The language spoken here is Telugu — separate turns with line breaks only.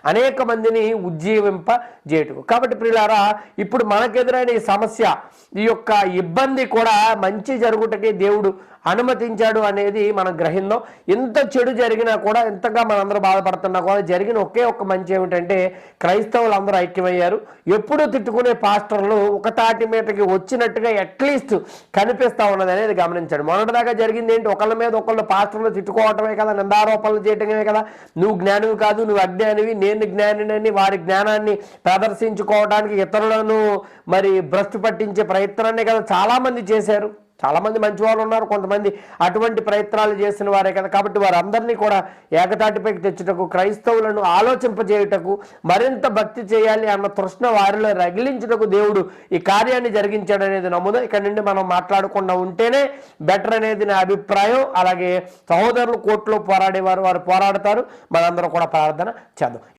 అనేక మందిని ఉజ్జీవింపజేయటకు. కాబట్టి ప్రియులారా, ఇప్పుడు మనకెదురైన ఈ సమస్య, ఈ యొక్క ఇబ్బంది కూడా మంచి జరుగుటకే దేవుడు అనుమతించాడు అనేది మనం గ్రహిందాం. ఇంత చెడు జరిగినా కూడా, ఇంతగా మనందరూ బాధపడుతున్నా కూడా, జరిగిన ఒకే ఒక్క మంచి ఏమిటంటే క్రైస్తవులు అందరూ ఐక్యమయ్యారు. ఎప్పుడూ తిట్టుకునే పాస్టర్లు ఒక తాటి మీదకి వచ్చినట్టుగా అట్లీస్ట్ కనిపిస్తూ ఉన్నది అనేది గమనించాడు. మొన్నటిదాకా జరిగింది ఏంటి? ఒకళ్ళ మీద ఒకళ్ళు పాస్టర్లు తిట్టుకోవటమే కదా, నిందారోపణలు చేయటమే కదా. నువ్వు జ్ఞానివి కాదు, నువ్వు అజ్ఞానివి, నేను జ్ఞానినని వారి జ్ఞానాన్ని ప్రదర్శించుకోవడానికి ఇతరులను మరి భ్రష్టు పట్టించే ప్రయత్నాన్ని కదా చాలామంది చేశారు. చాలామంది మంచి వాళ్ళు ఉన్నారు, కొంతమంది అటువంటి ప్రయత్నాలు చేసిన వారే కదా. కాబట్టి వారందరినీ కూడా ఏకతాటిపైకి తెచ్చుటకు, క్రైస్తవులను ఆలోచింపజేయుటకు, మరింత భక్తి చేయాలి అన్న తృష్ణ వారిలో రగిలించుటకు దేవుడు ఈ కార్యాన్ని జరిగించాడు అనేది నమ్ముదాం. ఇక్కడ నుండి మనం మాట్లాడకుండా ఉంటేనే బెటర్ అనేది నా అభిప్రాయం. అలాగే సహోదరులు కోర్టులో పోరాడేవారు వారు పోరాడతారు. మనందరం కూడా ప్రార్థన చేద్దాం.